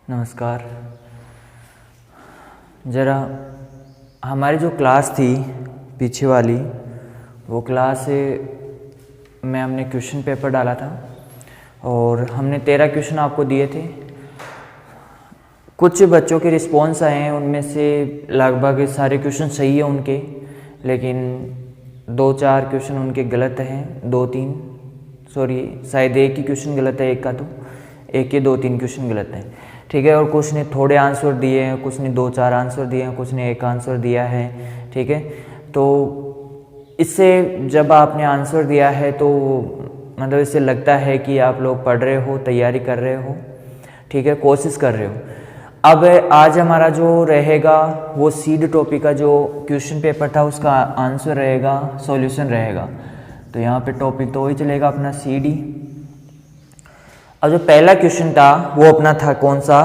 नमस्कार। ज़रा हमारी जो क्लास थी पीछे वाली, वो क्लास में हमने क्वेश्चन पेपर डाला था और हमने 13 क्वेश्चन आपको दिए थे। कुछ बच्चों के रिस्पॉन्स आए हैं, उनमें से लगभग सारे क्वेश्चन सही है उनके, लेकिन 2-4 क्वेश्चन उनके गलत हैं, 2-3 शायद एक ही क्वेश्चन गलत है, एक का तो एक के 2-3 क्वेश्चन गलत हैं। ठीक है, और कुछ ने थोड़े आंसर दिए हैं, कुछ ने 2-4 आंसर दिए हैं, कुछ ने एक आंसर दिया है। ठीक है, तो इससे जब आपने आंसर दिया है तो मतलब इससे लगता है कि आप लोग पढ़ रहे हो, तैयारी कर रहे हो, ठीक है, कोशिश कर रहे हो। अब आज हमारा जो रहेगा वो सीड टॉपिक का जो क्वेश्चन पेपर था उसका आंसर रहेगा, सॉल्यूशन रहेगा। तो यहाँ पे टॉपिक तो वही चलेगा अपना सीडी। अब जो पहला क्वेश्चन था वो अपना था कौन सा,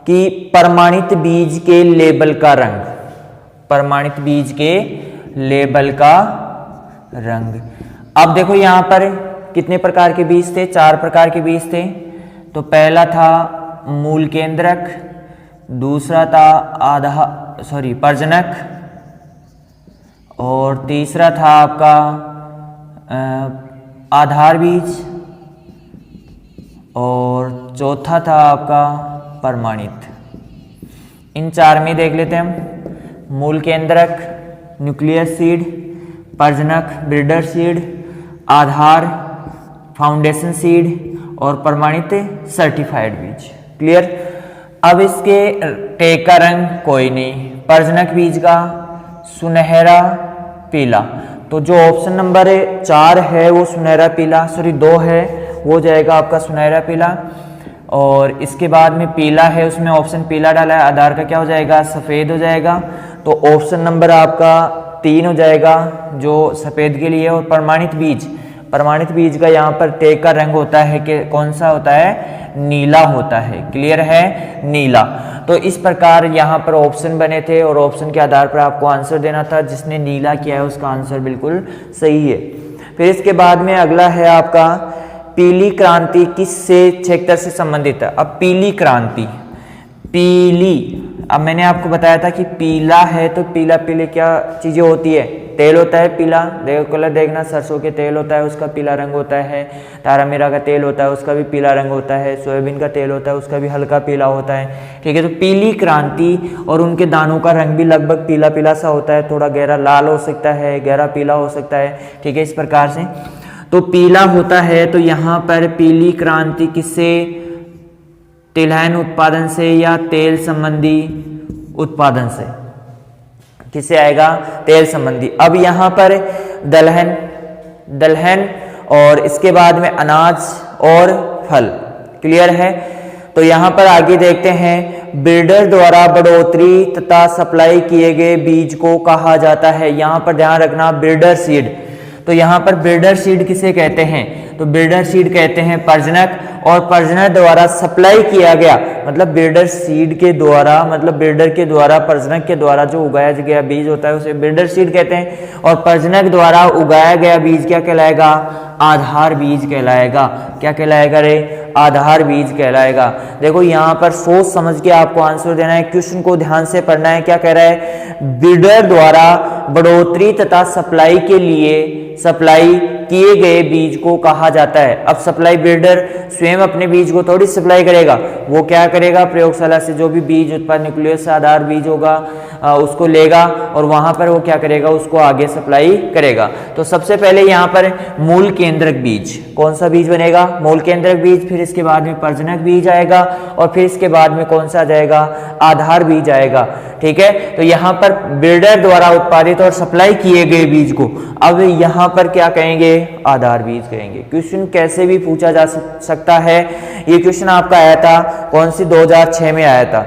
कि प्रमाणित बीज के लेबल का रंग, प्रमाणित बीज के लेबल का रंग। अब देखो यहाँ पर कितने प्रकार के बीज थे, 4 प्रकार के बीज थे। तो पहला था मूल केंद्रक, दूसरा था प्रजनक, और तीसरा था आपका आधार बीज, और चौथा था आपका प्रमाणित। इन 4 में देख लेते हैं हम। मूल केंद्रक न्यूक्लियस सीड, प्रजनक ब्रीडर सीड, आधार फाउंडेशन सीड, और प्रमाणित सर्टिफाइड बीज। क्लियर। अब इसके टेक का रंग कोई नहीं, प्रजनक बीज का सुनहरा पीला। तो जो ऑप्शन नंबर 4 है वो सुनहरा पीला, 2 है वो जाएगा आपका सुनहरा पीला। और इसके बाद में पीला है, उसमें ऑप्शन पीला डाला है, आधार का क्या हो जाएगा, सफ़ेद हो जाएगा। तो ऑप्शन नंबर आपका 3 हो जाएगा जो सफ़ेद के लिए। और प्रमाणित बीज, प्रमाणित बीज का यहाँ पर टेक का रंग होता है कि कौन सा होता है, नीला होता है। क्लियर है, नीला। तो इस प्रकार यहाँ पर ऑप्शन बने थे और ऑप्शन के आधार पर आपको आंसर देना था। जिसने नीला किया है उसका आंसर बिल्कुल सही है। फिर इसके बाद में अगला है आपका पीली क्रांति किससे क्षेत्र से संबंधित है। अब पीली क्रांति, पीली, अब मैंने आपको बताया था कि पीला है तो पीला पीले क्या चीज़ें होती है, तेल होता है पीला, देखो कलर देखना, सरसों के तेल होता है उसका पीला रंग होता है, तारा मीरा का तेल होता है उसका भी पीला रंग होता है, सोयाबीन का तेल होता है उसका भी हल्का पीला होता है। ठीक है, तो पीली क्रांति, और उनके दानों का रंग भी लगभग पीला पीला सा होता है, थोड़ा गहरा लाल हो सकता है, गहरा पीला हो सकता है। ठीक है, इस प्रकार से तो पीला होता है। तो यहाँ पर पीली क्रांति किससे, तिलहन उत्पादन से या तेल संबंधी उत्पादन से, किससे आएगा, तेल संबंधी। अब यहाँ पर दलहन, दलहन, और इसके बाद में अनाज और फल। क्लियर है। तो यहाँ पर आगे देखते हैं, ब्रीडर द्वारा बढ़ोतरी तथा सप्लाई किए गए बीज को कहा जाता है। यहाँ पर ध्यान रखना, ब्रीडर सीड। तो यहाँ पर ब्रीडर सीड किसे कहते हैं, तो ब्रीडर सीड कहते हैं प्रजनक, और प्रजनक द्वारा सप्लाई किया गया, मतलब ब्रीडर सीड के द्वारा, मतलब ब्रीडर के द्वारा, प्रजनक के द्वारा जो उगाया गया बीज होता है उसे ब्रीडर सीड कहते हैं। और प्रजनक द्वारा उगाया गया बीज क्या कहलाएगा, आधार बीज कहलाएगा। क्या कहलाएगा रे, आधार बीज कहलाएगा। देखो यहाँ पर सोच समझ के आपको आंसर देना है, क्वेश्चन को ध्यान से पढ़ना है। क्या कह रहा है, ब्रीडर द्वारा बढ़ोतरी तथा सप्लाई के लिए, सप्लाई किए गए बीज को कहा जाता है। अब सप्लाई, ब्रीडर स्वयं अपने बीज को थोड़ी सप्लाई करेगा, वो क्या करेगा, प्रयोगशाला से जो भी बीज उत्पाद न्यूक्लियस आधार बीज होगा उसको लेगा और वहां पर वो क्या करेगा, उसको आगे सप्लाई करेगा। तो सबसे पहले यहाँ पर मूल केंद्रक बीज, कौन सा बीज बनेगा, मूल केंद्रक बीज। फिर इसके बाद में प्रजनक बीज आएगा, और फिर इसके बाद में कौन सा जाएगा, आधार बीज आएगा। ठीक है, तो यहाँ पर ब्रीडर द्वारा उत्पादित और सप्लाई किए गए बीज को अब यहाँ पर क्या कहेंगे, आधार बीज कहेंगे। क्वेश्चन कैसे भी पूछा जा सकता है। ये क्वेश्चन आपका आया था कौन सी, 2006 में आया था।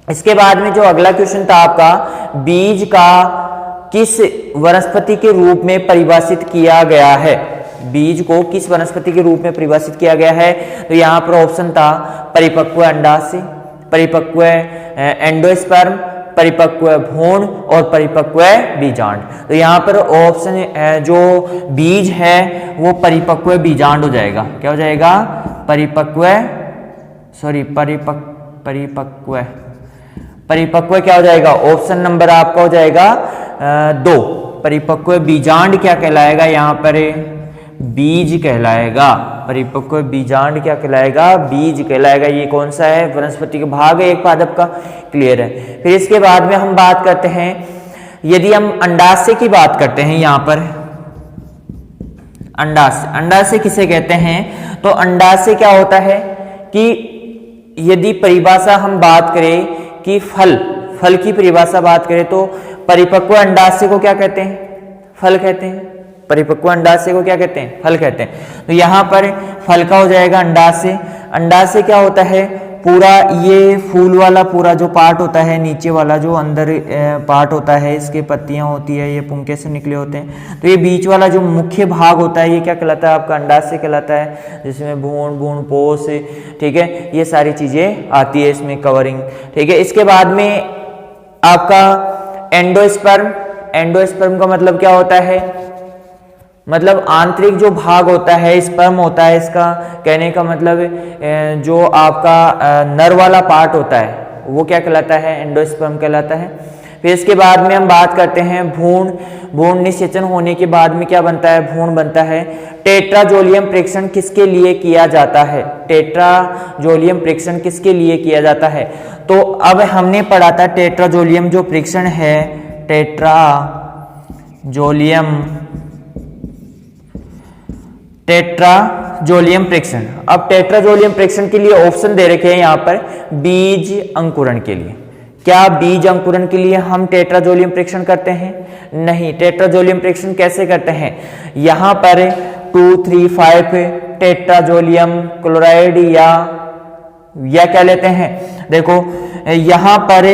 इसके बाद में जो अगला क्वेश्चन था आपका, बीज का किस वनस्पति के रूप में परिभाषित किया गया है, बीज को किस वनस्पति के रूप में परिभाषित किया गया है। तो यहाँ पर ऑप्शन था परिपक्व अंडाशय, परिपक्व एंडोस्पर्म, परिपक्व भ्रूण और परिपक्व बीजांड। तो यहाँ पर ऑप्शन जो बीज है वो परिपक्व बीजांड हो जाएगा। क्या हो जाएगा? परिपक्व परिपक्व, परिपक्व क्या हो जाएगा, ऑप्शन नंबर आपका हो जाएगा 2। परिपक्व बीजांड क्या कहलाएगा, यहाँ पर बीज कहलाएगा। परिपक्व बीजांड क्या कहलाएगा, बीज कहलाएगा। ये कौन सा है, वनस्पति का भाग है, एक पादप का, क्लियर है। फिर इसके बाद में हम बात करते हैं, यदि हम अंडाशय की बात करते हैं, यहाँ पर अंडाशय, अंडाशय किसे कहते हैं, तो अंडाशय क्या होता है कि यदि परिभाषा हम बात करें कि फल की परिभाषा बात करें तो परिपक्व अंडाशय को क्या कहते हैं, फल कहते हैं। परिपक्व अंडाशय को क्या कहते हैं, फल कहते हैं। तो यहाँ पर फल का हो जाएगा अंडाशय। अंडाशय क्या होता है, पूरा ये फूल वाला पूरा जो पार्ट होता है, नीचे वाला जो अंदर पार्ट होता है, इसके पत्तियां होती है, ये पुंके से निकले होते हैं। तो ये बीच वाला जो मुख्य भाग होता है, ये क्या कहलाता है, आपका अंडाशय कहलाता है, जिसमें भ्रूण, भ्रूणपोष, ठीक है, ये सारी चीजें आती है इसमें कवरिंग, ठीक है। इसके बाद में आपका एंडोस्पर्म। एंडोस्पर्म का मतलब क्या होता है, मतलब आंतरिक जो भाग होता है, स्पर्म होता है, इसका कहने का मतलब जो आपका नर वाला पार्ट होता है वो क्या कहलाता है, एंडोस्पर्म कहलाता है। फिर इसके बाद में हम बात करते हैं भ्रूण। भ्रूण निषेचन होने के बाद में क्या बनता है, भ्रूण बनता है। टेट्राजोलियम प्रेक्षण किसके लिए किया जाता है, टेट्राजोलियम प्रेक्षण किसके लिए किया जाता है, तो अब हमने पढ़ा था टेट्राजोलियम जो प्रेक्षण है, टेट्राजोलियम प्रेक्षण। अब टेट्राजोलियम प्रेक्षण के लिए ऑप्शन दे रखे हैं यहाँ पर, बीज अंकुरण के लिए। क्या बीज अंकुरण के लिए हम टेट्राजोलियम प्रेक्षण करते हैं, नहीं। टेट्राजोलियम प्रेक्षण कैसे करते हैं, यहाँ पर 2,3,5 टेट्राजोलियम क्लोराइड या क्या लेते हैं, देखो यहाँ पर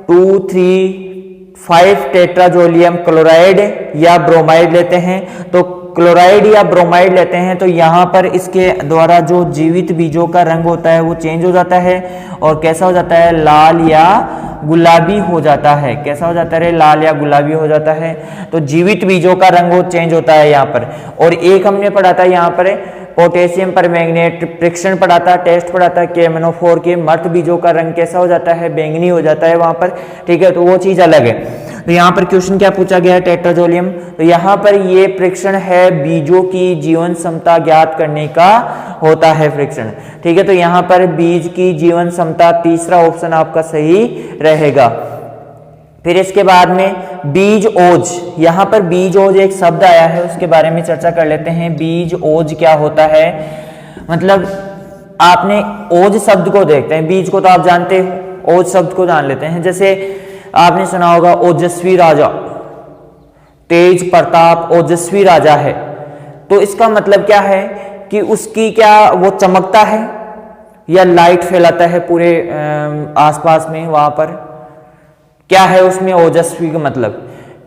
2,3,5 टेट्राजोलियम क्लोराइड या ब्रोमाइड लेते हैं। तो क्लोराइड या ब्रोमाइड लेते हैं तो यहाँ पर इसके द्वारा जो जीवित बीजों का रंग होता है वो चेंज हो जाता है, और कैसा हो जाता है, लाल या गुलाबी हो जाता है। कैसा हो जाता है, लाल या गुलाबी हो जाता है। तो जीवित बीजों का रंग वो चेंज होता है यहाँ पर। और एक हमने पढ़ा था यहाँ पर पोटेशियम परमैंगनेट प्रेक्षण पढ़ा था, टेस्ट पढ़ा था, KMnO4 के मर्त बीजों का रंग कैसा हो जाता है, बैंगनी हो जाता है वहां पर, ठीक है। तो वो चीज अलग है। तो यहाँ पर क्वेश्चन क्या पूछा गया है, टेट्राजोलियम। तो यहाँ पर ये प्रेक्षण है बीजों की जीवन क्षमता ज्ञात करने का होता है प्रेक्षण, ठीक है। तो यहाँ पर बीज की जीवन क्षमता, तीसरा ऑप्शन आपका सही रहेगा। फिर इसके बाद में बीज ओज, यहाँ पर बीज ओज एक शब्द आया है, उसके बारे में चर्चा कर लेते हैं। बीज ओज क्या होता है, मतलब आपने ओज शब्द को देखते हैं, बीज को तो आप जानते हो, ओज शब्द को जान लेते हैं। जैसे आपने सुना होगा ओजस्वी राजा, तेज प्रताप ओजस्वी राजा है, तो इसका मतलब क्या है कि उसकी क्या वो चमकता है या लाइट फैलाता है पूरे आसपास में, वहां पर क्या है उसमें ओजस्वी का मतलब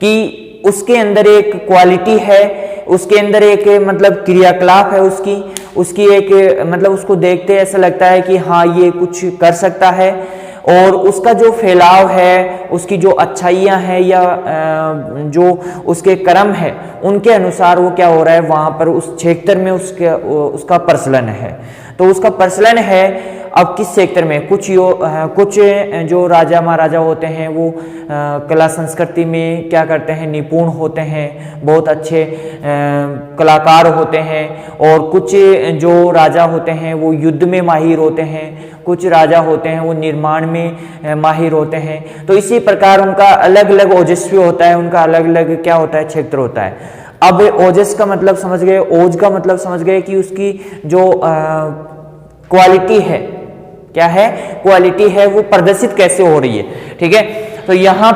कि उसके अंदर एक क्वालिटी है, उसके अंदर एक मतलब क्रियाकलाप है उसकी एक मतलब उसको देखते ऐसा लगता है कि हाँ ये कुछ कर सकता है, और उसका जो फैलाव है, उसकी जो अच्छाइयाँ हैं या जो उसके कर्म है, उनके अनुसार वो क्या हो रहा है वहाँ पर उस क्षेत्र में उसका प्रचलन है। तो उसका प्रचलन है अब किस क्षेत्र में, कुछ जो राजा महाराजा होते हैं वो कला संस्कृति में क्या करते हैं, निपुण होते हैं, बहुत अच्छे कलाकार होते हैं, और कुछ जो राजा होते हैं वो युद्ध में माहिर होते हैं, कुछ राजा होते हैं वो निर्माण में माहिर होते हैं। तो इसी प्रकार उनका अलग अलग ओजस्वी होता है, उनका अलग अलग क्या होता है, क्षेत्र होता है। अब ओजस का मतलब समझ गए, ओज का मतलब समझ गए कि उसकी जो क्वालिटी है, क्या है, क्वालिटी है, वो प्रदर्शित कैसे हो रही है, ठीक है। तो यहाँ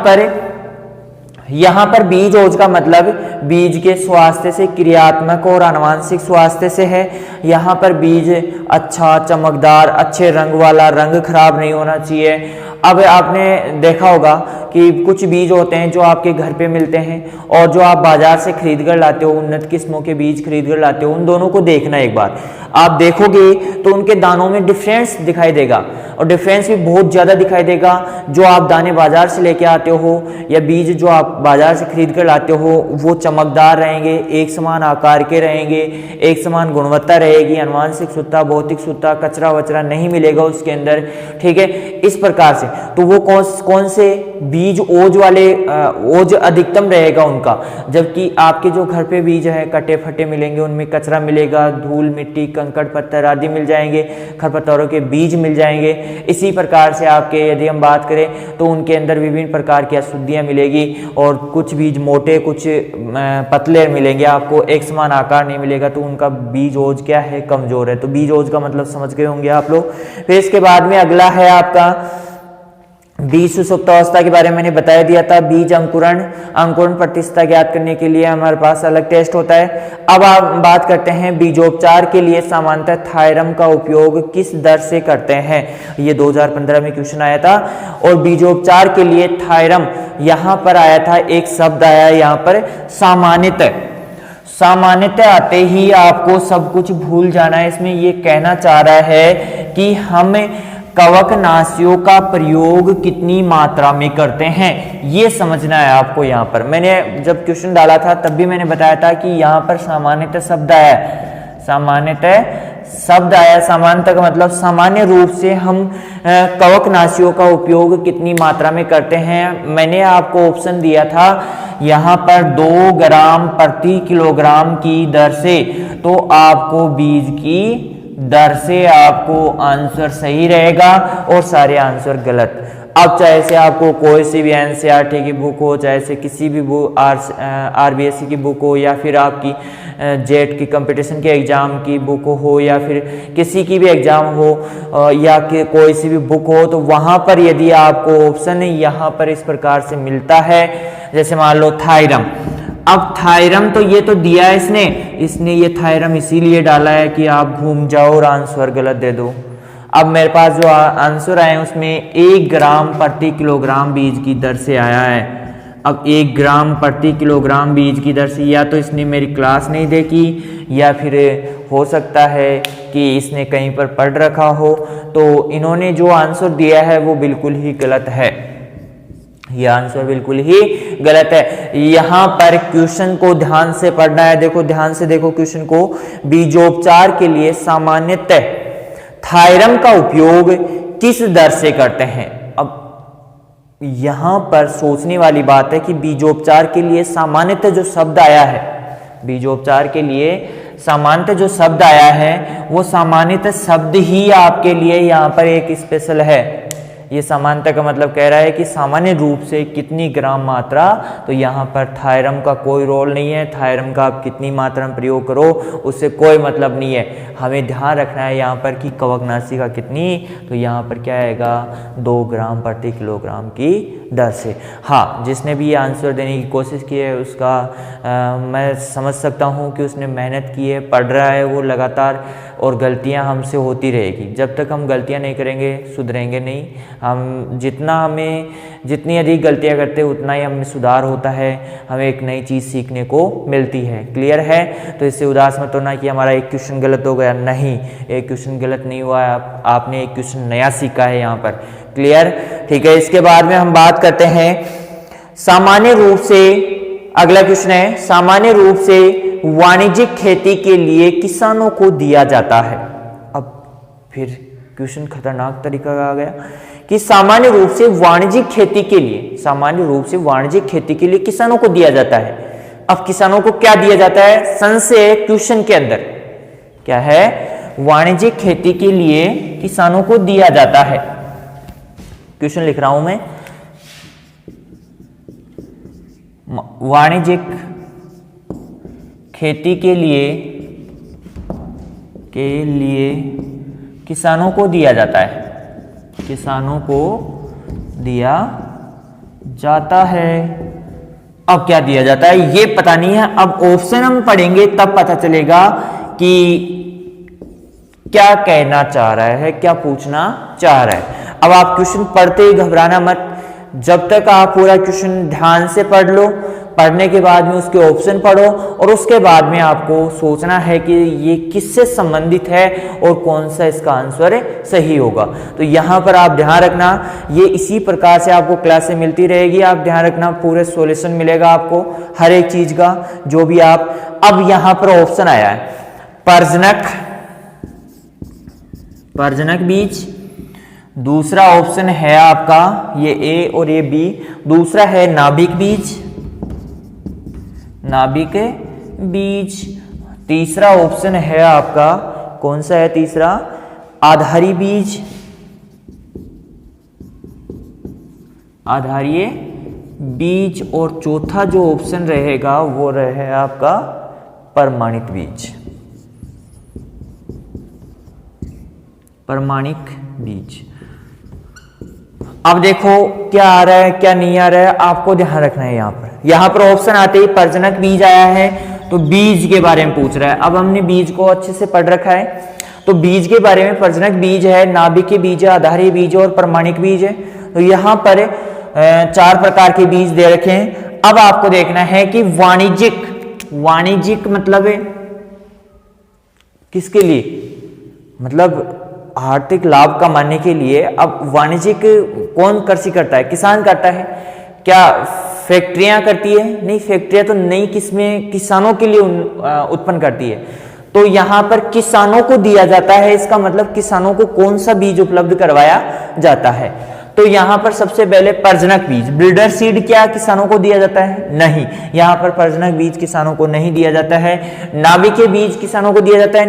पर बीज ओज का मतलब बीज के स्वास्थ्य से, क्रियात्मक और आनुवांशिक स्वास्थ्य से है। यहाँ पर बीज अच्छा, चमकदार, अच्छे रंग वाला, रंग खराब नहीं होना चाहिए, अब आपने देखा होगा कि कुछ बीज होते हैं जो आपके घर पे मिलते हैं और जो आप बाजार से खरीद कर लाते हो, उन्नत किस्मों के बीज खरीद कर लाते हो, उन दोनों को देखना एक बार। आप देखोगे तो उनके दानों में डिफरेंस दिखाई देगा और डिफरेंस भी बहुत ज़्यादा दिखाई देगा। जो आप दाने बाजार से लेके आते हो या बीज जो आप बाजार से खरीद कर लाते हो वो चमकदार रहेंगे, एक समान आकार के रहेंगे, एक समान गुणवत्ता रहेगी, आनुवांशिक शुद्धता, भौतिक शुद्धता, कचरा वचरा नहीं मिलेगा उसके अंदर, ठीक है। इस प्रकार से तो वो कौन से बीज ओज वाले, ओज अधिकतम रहेगा उनका, जबकि आपके जो घर पे बीज है कटे फटे मिलेंगे, उनमें कचरा मिलेगा, धूल मिट्टी कंकड़ पत्थर आदि मिल जाएंगे, खरपतवारों के बीज मिल जाएंगे। इसी प्रकार से आपके यदि हम बात करें तो उनके अंदर विभिन्न प्रकार की अशुद्धियां मिलेगी और कुछ बीज मोटे कुछ पतले मिलेंगे, आपको एक समान आकार नहीं मिलेगा, तो उनका बीज ओज क्या है, कमजोर है। तो बीज ओज का मतलब समझ गए होंगे आप लोग। फिर इसके बाद में अगला है आपका बीज सुसुप्तावस्था के बारे में मैंने बता दिया था। बीज अंकुरण प्रतिष्ठा ज्ञात करने के लिए हमारे पास अलग टेस्ट होता है। अब आप बात करते हैं बीजोपचार के लिए सामान्यतः थायरम का उपयोग किस दर से करते हैं। ये 2015 में क्वेश्चन आया था और बीजोपचार के लिए थायरम यहाँ पर आया था, एक शब्द आया यहाँ पर सामान्यतः आते ही आपको सब कुछ भूल जाना है। इसमें ये कहना चाह रहा है कि हम कवकनाशियों का प्रयोग कितनी मात्रा में करते हैं, ये समझना है आपको। यहाँ पर मैंने जब क्वेश्चन डाला था तब भी मैंने बताया था कि यहाँ पर सामान्यतः शब्द आया, सामान्यतः का मतलब सामान्य रूप से हम कवकनाशियों का उपयोग कितनी मात्रा में करते हैं। मैंने आपको ऑप्शन दिया था यहाँ पर 2 ग्राम प्रति किलोग्राम की दर से, तो आपको बीज की दर से आपको आंसर सही रहेगा और सारे आंसर गलत। अब चाहे से आपको कोई सी भी एनसीईआरटी की बुक हो, चाहे से किसी भी बुक आरबीएससी की बुक हो, या फिर आपकी जेट की कंपटीशन के एग्जाम की बुक हो, या फिर किसी की भी एग्जाम हो, या कि कोई सी भी बुक हो, तो वहाँ पर यदि आपको ऑप्शन यहाँ पर इस प्रकार से मिलता है, जैसे मान लो थायरम। अब थायरम तो ये तो दिया है इसने ये थायरम इसीलिए डाला है कि आप घूम जाओ और आंसर गलत दे दो। अब मेरे पास जो आंसर आए उसमें 1 ग्राम प्रति किलोग्राम बीज की दर से आया है। अब 1 ग्राम प्रति किलोग्राम बीज की दर से, या तो इसने मेरी क्लास नहीं देखी, या फिर हो सकता है कि इसने कहीं पर पढ़ रखा हो, तो इन्होंने जो आंसर दिया है वो बिल्कुल ही गलत है। यह आंसर बिल्कुल ही गलत है। यहाँ पर क्वेश्चन को ध्यान से पढ़ना है। देखो, ध्यान से देखो क्वेश्चन को। बीजोपचार के लिए सामान्यतः थायरम का उपयोग किस दर से करते हैं। अब यहाँ पर सोचने वाली बात है कि बीजोपचार के लिए सामान्यतः जो शब्द आया है, बीजोपचार के लिए सामान्यतः जो शब्द आया है वो सामान्यतः शब्द ही आपके लिए यहाँ पर एक स्पेशल है। ये समानता का मतलब कह रहा है कि सामान्य रूप से कितनी ग्राम मात्रा, तो यहाँ पर थायरम का कोई रोल नहीं है। थायरम का आप कितनी मात्रा में प्रयोग करो उससे कोई मतलब नहीं है। हमें ध्यान रखना है यहाँ पर कि कवकनाशी का कितनी, तो यहाँ पर क्या आएगा 2 ग्राम प्रति किलोग्राम की दर से। हाँ, जिसने भी ये आंसर देने की कोशिश की है उसका मैं समझ सकता हूँ कि उसने मेहनत की है, पढ़ रहा है वो लगातार, और गलतियाँ हमसे होती रहेगी। जब तक हम गलतियाँ नहीं करेंगे सुधरेंगे नहीं। हम जितनी अधिक गलतियाँ करते हैं उतना ही हमें सुधार होता है, हमें एक नई चीज़ सीखने को मिलती है। क्लियर है? तो इससे उदास मत होना कि हमारा एक क्वेश्चन गलत हो गया। नहीं, एक क्वेश्चन गलत नहीं हुआ है, आपने एक क्वेश्चन नया सीखा है यहाँ पर। क्लियर? ठीक है। इसके बाद में हम बात करते हैं सामान्य रूप से, अगला क्वेश्चन है, सामान्य रूप से वाणिज्यिक खेती के लिए किसानों को दिया जाता है। अब फिर क्वेश्चन खतरनाक तरीका का आ गया कि सामान्य रूप से वाणिज्यिक खेती के लिए, सामान्य रूप से वाणिज्यिक खेती के लिए किसानों को दिया जाता है। अब किसानों को क्या दिया जाता है? संशय क्वेश्चन के अंदर क्या है? वाणिज्यिक खेती के लिए किसानों को दिया जाता है। क्वेश्चन लिख रहा हूं मैं, वाणिज्यिक खेती के लिए किसानों को दिया जाता है, किसानों को दिया जाता है। अब क्या दिया जाता है ये पता नहीं है। अब ऑप्शन हम पढ़ेंगे तब पता चलेगा कि क्या कहना चाह रहा है, क्या पूछना चाह रहा है। अब आप क्वेश्चन पढ़ते ही घबराना मत, जब तक आप पूरा क्वेश्चन ध्यान से पढ़ लो, पढ़ने के बाद में उसके ऑप्शन पढ़ो और उसके बाद में आपको सोचना है कि ये किससे संबंधित है और कौन सा इसका आंसर सही होगा। तो यहाँ पर आप ध्यान रखना, ये इसी प्रकार से आपको क्लासें मिलती रहेगी। आप ध्यान रखना, पूरे सॉल्यूशन मिलेगा आपको हर एक चीज का, जो भी आप। अब यहाँ पर ऑप्शन आया है पर्जनक बीज, दूसरा ऑप्शन है आपका ये ए और ये बी, दूसरा है नाभिक बीज, तीसरा ऑप्शन है आपका, कौन सा है तीसरा, आधारी बीज, और चौथा जो ऑप्शन रहेगा वो रहे आपका प्रमाणित बीज। अब देखो क्या आ रहा है क्या नहीं आ रहा है, आपको ध्यान रखना है। यहाँ पर ऑप्शन आते ही प्रजनक बीज आया है तो बीज के बारे में पूछ रहा है। अब हमने बीज को अच्छे से पढ़ रखा है, तो बीज के बारे में प्रजनक बीज है, नाभिकीय बीज है, आधारी बीज है और प्रमाणिक बीज है। तो यहाँ पर 4 प्रकार के बीज दे रखे हैं। अब आपको देखना है कि वाणिज्यिक मतलब है किसके लिए, मतलब आर्थिक लाभ कमाने के लिए। अब वाणिज्यिक कौन कृषि करता है, किसान करता है। क्या फैक्ट्रियां करती है? नहीं, फैक्ट्रियां तो नहीं, किसमें किसानों के लिए उत्पन्न करती है। तो यहाँ पर किसानों को दिया जाता है, इसका मतलब किसानों को कौन सा बीज उपलब्ध करवाया जाता है। तो यहाँ पर सबसे पहले प्रजनक बीज, ब्रीडर सीड क्या किसानों को दिया जाता है? नहीं, यहाँ पर प्रजनक बीज किसानों को नहीं दिया जाता है। नाभिकीय बीज किसानों को दिया जाता है।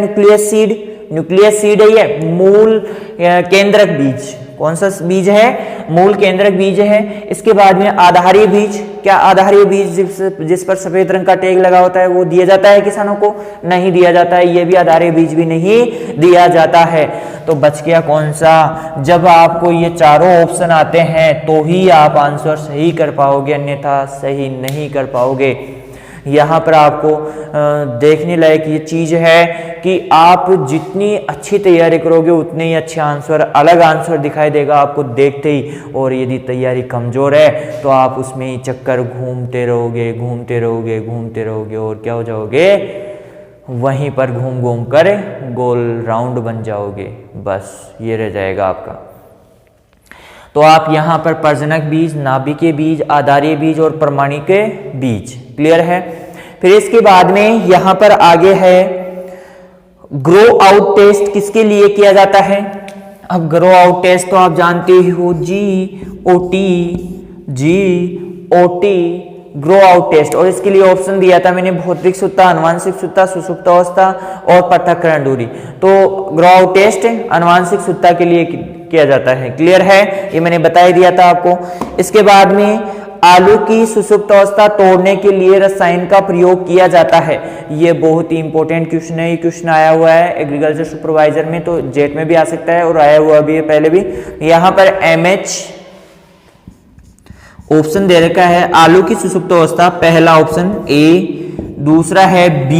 न्यूक्लियस सीड है ये, मूल केंद्रक बीज, कौन सा बीज है? मूल केंद्रक बीज है। इसके बाद में आधारीय बीज, क्या आधारीय बीज जिस पर सफेद रंग का टैग लगा होता है वो दिया जाता है किसानों को? नहीं दिया जाता है, ये भी आधारीय बीज भी नहीं दिया जाता है। तो बच गया कौन सा? जब आपको ये चारों ऑप्शन आते हैं तो ही आप आंसर सही कर पाओगे, अन्यथा सही नहीं कर पाओगे। यहाँ पर आपको देखने लायक ये चीज है कि आप जितनी अच्छी तैयारी करोगे उतने ही अच्छे आंसर, अलग आंसर दिखाई देगा आपको देखते ही। और यदि तैयारी कमजोर है तो आप उसमें ही चक्कर घूमते रहोगे और क्या हो जाओगे? वहीं पर घूम घूम कर गोल राउंड बन जाओगे, बस ये रह जाएगा आपका। तो आप यहाँ पर प्रजनक बीज, नाभिकीय बीज, आधारीय बीज और प्रमाणिक बीज, क्लियर है। फिर इसके बाद में यहाँ पर आगे है ग्रो आउट टेस्ट, किसके लिए किया जाता है? अब ग्रो आउट टेस्ट तो आप जानते ही हो, GOT ग्रो आउट टेस्ट। और इसके लिए ऑप्शन दिया था मैंने, भौतिक सुत्ता, अनुवांशिक सुत्ता, सुसुप्तावस्था और पृथक्करण दूरी। तो ग्रो आउट टेस्ट अनुवांशिक सुत्ता के लिए किया जाता है, क्लियर है, ये मैंने बता ही दिया था आपको। इसके बाद में आलू की सुसुप्तावस्था तोड़ने के लिए रसायन का प्रयोग किया जाता है। ये बहुत ही इंपॉर्टेंट क्वेश्चन है, ये क्वेश्चन आया हुआ है एग्रीकल्चर सुपरवाइजर में, तो जेट में भी आ सकता है और आया हुआ भी है पहले भी। यहाँ पर MH ऑप्शन दे रखा है, आलू की सुसुप्तावस्था पहला ऑप्शन A, दूसरा है B,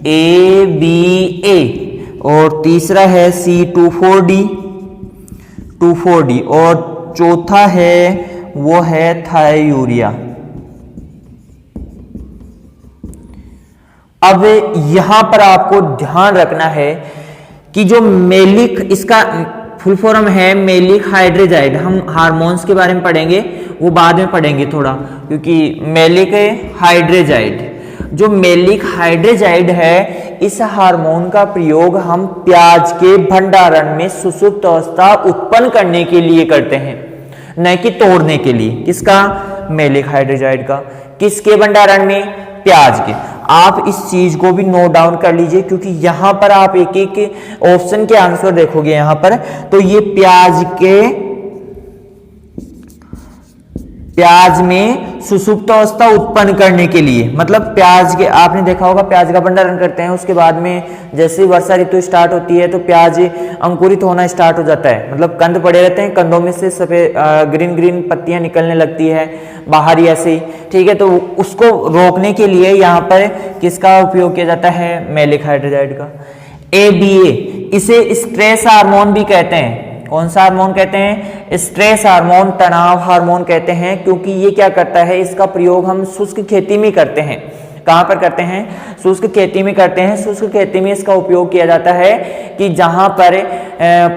ABA, और तीसरा है C24D और चौथा है वो है थायोयूरिया। अब यहां पर आपको ध्यान रखना है कि जो मेलिक, इसका फुल फॉर्म है मेलिक हाइड्रोजाइड। हम हार्मोन्स के बारे में पढ़ेंगे, वो बाद में पढ़ेंगे थोड़ा, क्योंकि मेलिक हाइड्रोजाइड, जो मेलिक हाइड्रोजाइड है, इस हार्मोन का प्रयोग हम प्याज के भंडारण में सुसुप्त अवस्था उत्पन्न करने के लिए करते हैं, न कि तोड़ने के लिए। किसका? मेलिक हाइड्रोजाइड का। किसके भंडारण में? प्याज के। आप इस चीज को भी नोट डाउन कर लीजिए, क्योंकि यहां पर आप एक एक ऑप्शन के आंसर देखोगे यहां पर, तो ये प्याज में सुसुप्त अवस्था उत्पन्न करने के लिए, मतलब प्याज के, आपने देखा होगा प्याज का भंडारण करते हैं, उसके बाद में जैसे ही वर्षा ऋतु स्टार्ट होती है तो प्याज अंकुरित होना स्टार्ट हो जाता है, मतलब कंद पड़े रहते हैं, कंदों में से सफेद ग्रीन पत्तियां निकलने लगती है बाहर ही ऐसे ही, ठीक है। तो उसको रोकने के लिए यहाँ पर किसका उपयोग किया जाता है? मेलिक हाइड्रोजाइड का। ABA, इसे स्ट्रेस हार्मोन भी कहते हैं। कौन सा हार्मोन कहते हैं? स्ट्रेस हार्मोन, तनाव हार्मोन कहते हैं, क्योंकि ये क्या करता है, इसका प्रयोग हम शुष्क खेती में करते हैं। कहाँ पर करते हैं? शुष्क खेती में करते हैं। शुष्क खेती में इसका उपयोग किया जाता है कि जहाँ पर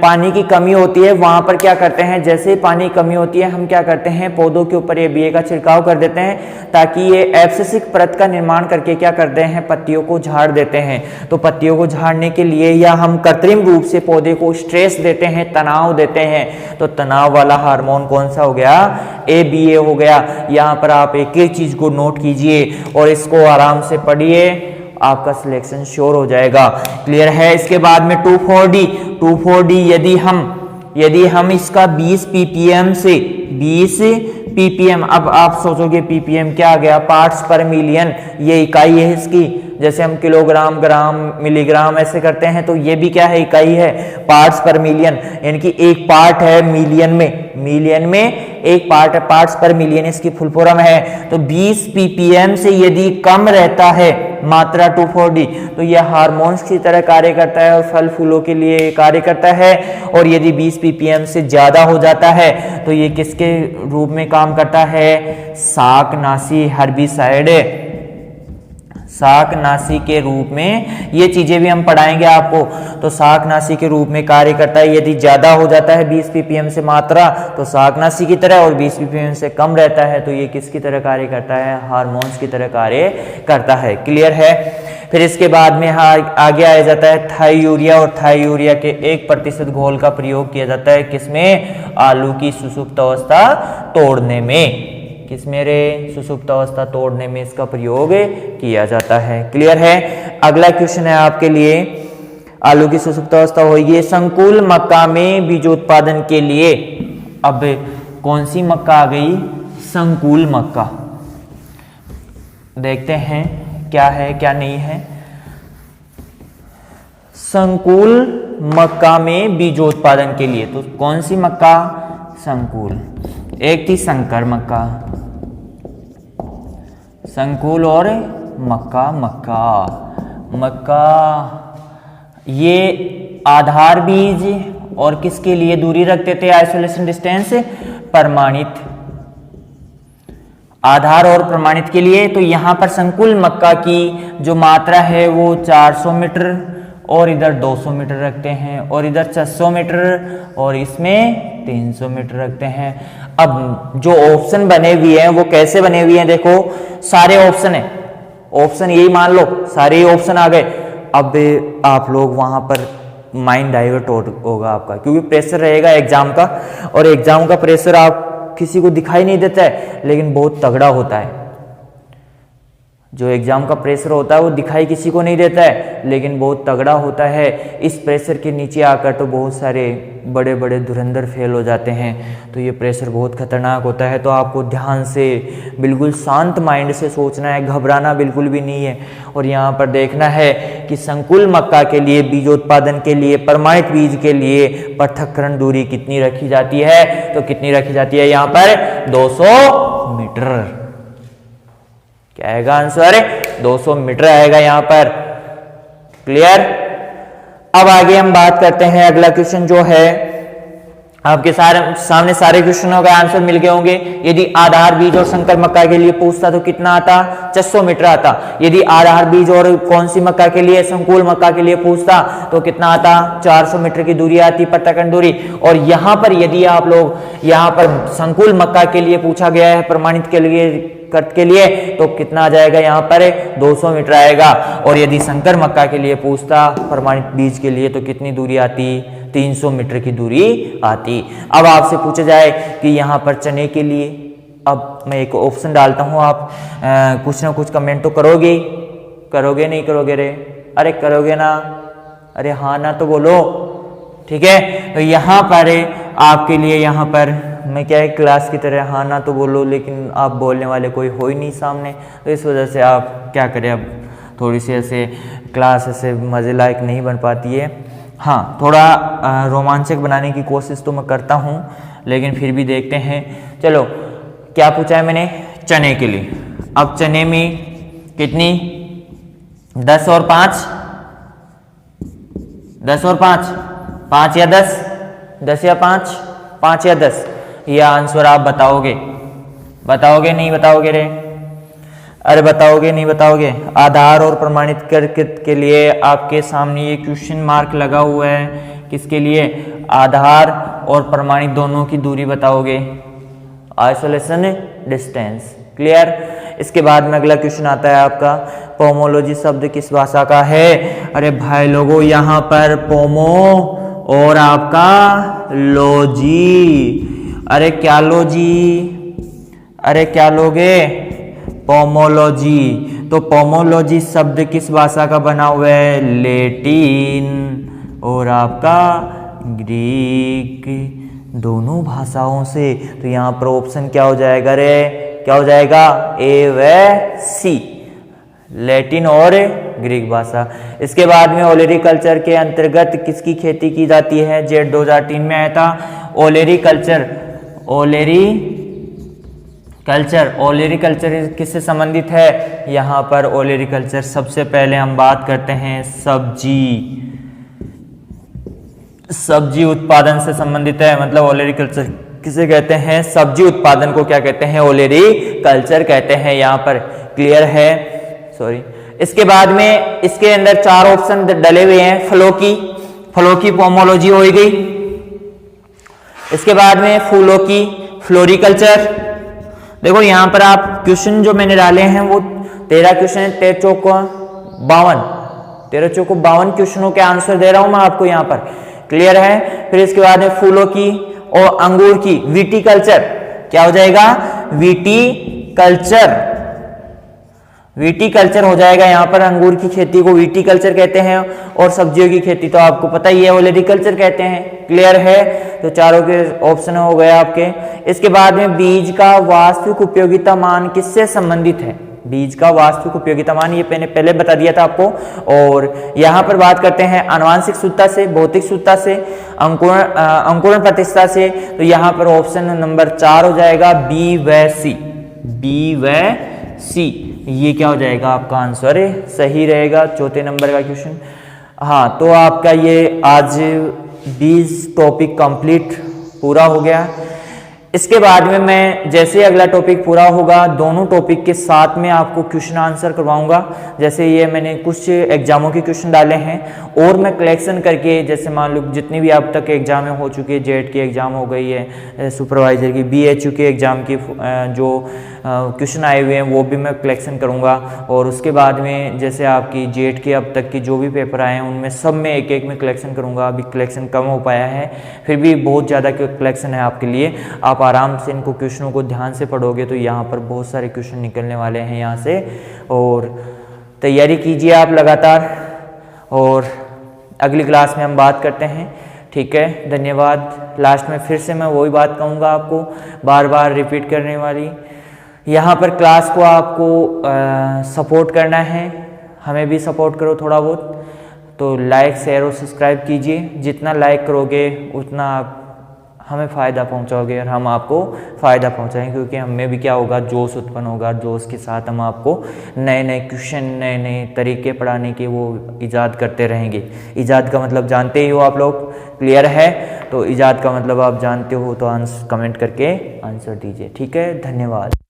पानी की कमी होती है वहाँ पर क्या करते हैं, जैसे ही पानी की कमी होती है हम क्या करते हैं, पौधों के ऊपर ABA का छिड़काव कर देते हैं, ताकि ये एब्सिसिक परत का निर्माण करके क्या करते हैं, पत्तियों को झाड़ देते हैं। तो पत्तियों को झाड़ने के लिए या हम कृत्रिम रूप से पौधे को स्ट्रेस देते हैं, तनाव देते हैं। तो तनाव वाला हार्मोन कौन सा हो गया? ABA हो गया। यहाँ पर आप एक एक चीज को नोट कीजिए और इसको आराम से पढ़िए, आपका सिलेक्शन श्योर हो जाएगा। क्लियर है? इसके बाद में 2,4-D यदि हम इसका 20 ppm से 20 ppm, अब आप सोचोगे ppm क्या आ गया? पार्ट्स पर मिलियन, ये इकाई है इसकी। जैसे हम किलोग्राम, ग्राम, मिलीग्राम ऐसे करते हैं, तो ये भी क्या है? इकाई है, पार्ट्स पर मिलियन, यानी कि एक पार्ट है मिलियन में एक पार्ट है, पार्ट्स पर मिलियन इसकी फुल फॉर्म है। तो 20 ppm से यदि कम रहता है मात्रा 2,4-D, तो यह हार्मोन्स की तरह कार्य करता है और फल फूलों के लिए कार्य करता है। और यदि 20 ppm से ज्यादा हो जाता है तो ये किसके रूप में काम करता है? शाकनाशी हर्बिसाइड, शाकनाशी के रूप में। ये चीजें भी हम पढ़ाएंगे आपको। तो शाकनाशी के रूप में कार्य करता है। यदि ज्यादा हो जाता है 20 ppm से मात्रा तो शाकनाशी की तरह, और 20 ppm से कम रहता है तो ये किसकी तरह कार्य करता है? हार्मोन्स की तरह कार्य करता है। क्लियर है? फिर इसके बाद में आगे आया जाता है थाई-यूरिया, और थाई-यूरिया के 1% घोल का प्रयोग किया जाता है किसमें? आलू की सुसुप्त अवस्था तोड़ने में। किसमें रे? सुसुप्त अवस्था तोड़ने में इसका प्रयोग किया जाता है। क्लियर है? अगला क्वेश्चन है आपके लिए, आलू की सुसुप्त अवस्था होगी संकुल मक्का में बीजोत्पादन के लिए। अब कौन सी मक्का आ गई? संकुल मक्का। देखते हैं क्या है क्या नहीं है। संकुल मक्का में बीजोत्पादन के लिए, तो कौन सी मक्का? संकुल। एक थी संकर मक्का, संकुल और मक्का। ये आधार बीज और किसके लिए दूरी रखते थे? आइसोलेशन डिस्टेंस, प्रमाणित, आधार और प्रमाणित के लिए। तो यहां पर संकुल मक्का की जो मात्रा है वो 400 मीटर और इधर 200 मीटर रखते हैं, और इधर 600 मीटर और इसमें 300 मीटर रखते हैं। अब जो ऑप्शन बने हुए हैं वो कैसे बने हुए हैं? देखो, सारे ऑप्शन है, ऑप्शन यही मान लो, सारे ऑप्शन आ गए। अब आप लोग वहां पर माइंड डाइवर्ट होगा आपका, क्योंकि प्रेशर रहेगा एग्जाम का, और एग्जाम का प्रेशर आप किसी को दिखाई नहीं देता है लेकिन बहुत तगड़ा होता है। जो एग्जाम का प्रेशर होता है वो दिखाई किसी को नहीं देता है लेकिन बहुत तगड़ा होता है। इस प्रेशर के नीचे आकर तो बहुत सारे बड़े बड़े धुरंधर फेल हो जाते हैं। तो ये प्रेशर बहुत खतरनाक होता है। तो आपको ध्यान से बिल्कुल शांत माइंड से सोचना है, घबराना बिल्कुल भी नहीं है। और यहाँ पर देखना है कि संकुल मक्का के लिए, बीजोत्पादन के लिए, प्रमाणित बीज के लिए पृथक्करण दूरी कितनी रखी जाती है? तो कितनी रखी जाती है यहाँ पर? 200 मीटर। क्या आएगा आंसर? 200 मीटर आएगा यहाँ पर। क्लियर? अब आगे हम बात करते हैं, अगला क्वेश्चन जो है आपके सामने सारे क्वेश्चनों का आंसर मिल गए होंगे। यदि आधार बीज और संकर मक्का के लिए पूछता तो कितना आता? 600 मीटर आता। यदि आधार बीज और कौन सी मक्का के लिए? संकुल मक्का के लिए पूछता तो कितना आता? 400 मीटर की दूरी आती, पृथक्करण दूरी। और यहाँ पर यदि आप लोग यहाँ पर संकुल मक्का के लिए पूछा गया है, प्रमाणित के लिए तो कितना आ जाएगा यहाँ पर? 200 मीटर आएगा। और यदि संकर मक्का के लिए पूछता, प्रमाणित बीज के लिए, तो कितनी दूरी आती? 300 मीटर की दूरी आती। अब आपसे पूछा जाए कि यहाँ पर चने के लिए, अब मैं एक ऑप्शन डालता हूँ, आप कुछ ना कुछ कमेंट तो करोगे नहीं करोगे रे? अरे करोगे ना? अरे हाँ ना तो बोलो। ठीक है, तो यहाँ पर आपके लिए, यहाँ पर मैं क्या है क्लास की तरह हाँ ना तो बोलो, लेकिन आप बोलने वाले कोई हो ही नहीं सामने, तो इस वजह से आप क्या करें, अब थोड़ी सी ऐसे क्लास ऐसे मज़े लायक नहीं बन पाती है। हाँ, थोड़ा रोमांचक बनाने की कोशिश तो मैं करता हूँ, लेकिन फिर भी देखते हैं। चलो, क्या पूछा है मैंने? चने के लिए। अब चने में कितनी? 10 और 5, 10 और 5, 5 या 10? 10 या 5, 5 या 10, ये आंसर आप बताओगे? बताओगे नहीं बताओगे रे? अरे बताओगे नहीं बताओगे? आधार और प्रमाणित कर के लिए आपके सामने ये क्वेश्चन मार्क लगा हुआ है। किसके लिए? आधार और प्रमाणित दोनों की दूरी बताओगे, आइसोलेशन डिस्टेंस। क्लियर? इसके बाद में अगला क्वेश्चन आता है आपका, पोमोलॉजी शब्द किस भाषा का है? अरे भाई लोगों, यहाँ पर पोमो और आपका लॉजी, अरे क्या लॉजी, अरे क्या लोगे? पोमोलॉजी। तो पोमोलॉजी शब्द किस भाषा का बना हुआ है? लैटिन और आपका ग्रीक, दोनों भाषाओं से। तो यहाँ पर ऑप्शन क्या हो जाएगा रे? क्या हो जाएगा? ए व सी, लैटिन और ग्रीक भाषा। इसके बाद में ओलेरी कल्चर के अंतर्गत किसकी खेती की जाती है? जेट 2003 में आया था। ओलेरी कल्चर, ओलेरी कल्चर किससे संबंधित है? यहाँ पर ओलेरी कल्चर सबसे पहले हम बात करते हैं सब्जी उत्पादन से संबंधित है। मतलब ओलेरी कल्चर किसे कहते हैं? सब्जी उत्पादन को क्या कहते हैं? ओलेरी कल्चर कहते हैं। यहाँ पर क्लियर है? सॉरी। इसके बाद में इसके अंदर 4 ऑप्शन डले हुए हैं। फलों की पोमोलॉजी हो गई। इसके बाद में फूलों की फ्लोरिकल्चर। देखो यहाँ पर आप क्वेश्चन जो मैंने डाले हैं वो 13 क्वेश्चन है, 13 चौको 52 क्वेश्चनों के आंसर दे रहा हूं मैं आपको यहाँ पर। क्लियर है? फिर इसके बाद में फूलों की और अंगूर की विटीकल्चर, क्या हो जाएगा? विटीकल्चर हो जाएगा। यहाँ पर अंगूर की खेती को विटीकल्चर कहते हैं और सब्जियों की खेती तो आपको पता ही है, ओलेरीकल्चर कहते हैं। क्लियर है? तो चारों के ऑप्शन हो गए आपके। इसके बाद में बीज का वास्तविक उपयोगिता मान किससे संबंधित है? बीज का वास्तविक उपयोगिता मान, ये मैंने पहले बता दिया था आपको। और यहाँ पर बात करते हैं आनुवांशिक शुद्धता से, भौतिक शुद्धता से, अंकुरण प्रतिशतता से। तो यहाँ पर ऑप्शन नंबर 4 हो जाएगा, बी व सी। ये क्या हो जाएगा आपका आंसर? सही रहेगा। चौथे नंबर का क्वेश्चन। हाँ, तो आपका ये आज 20 टॉपिक कंप्लीट पूरा हो गया। इसके बाद में मैं जैसे अगला टॉपिक पूरा होगा, दोनों टॉपिक के साथ में आपको क्वेश्चन आंसर करवाऊंगा। जैसे ये मैंने कुछ एग्जामों के क्वेश्चन डाले हैं और मैं कलेक्शन करके, जैसे मान लो जितनी भी अब तक एग्जामें हो चुकी है, जेट की एग्जाम हो गई है, सुपरवाइजर की, BHU के एग्जाम की जो क्वेश्चन आए हुए हैं वो भी मैं कलेक्शन करूँगा। और उसके बाद में जैसे आपकी जेट के अब तक की जो भी पेपर आए हैं उनमें सब में एक में कलेक्शन करूँगा। अभी कलेक्शन कम हो पाया है, फिर भी बहुत ज़्यादा कलेक्शन है आपके लिए। आप आराम से इनको क्वेश्चनों को ध्यान से पढ़ोगे तो यहाँ पर बहुत सारे क्वेश्चन निकलने वाले हैं यहाँ से। और तैयारी कीजिए आप लगातार, और अगली क्लास में हम बात करते हैं। ठीक है, धन्यवाद। लास्ट में फिर से मैं वही बात कहूँगा आपको, बार बार रिपीट करने वाली, यहाँ पर क्लास को आपको सपोर्ट करना है, हमें भी सपोर्ट करो थोड़ा बहुत। तो लाइक, शेयर और सब्सक्राइब कीजिए। जितना लाइक करोगे उतना आप हमें फ़ायदा पहुंचाओगे और हम आपको फ़ायदा पहुंचाएंगे, क्योंकि हमें भी क्या होगा, जोश उत्पन्न होगा। जोश के साथ हम आपको नए नए क्वेश्चन, नए नए तरीके पढ़ाने के वो ईजाद करते रहेंगे। ईजाद का मतलब जानते ही हो आप लोग। क्लियर है? तो ईजाद का मतलब आप जानते हो तो कमेंट करके आंसर दीजिए। ठीक है, धन्यवाद।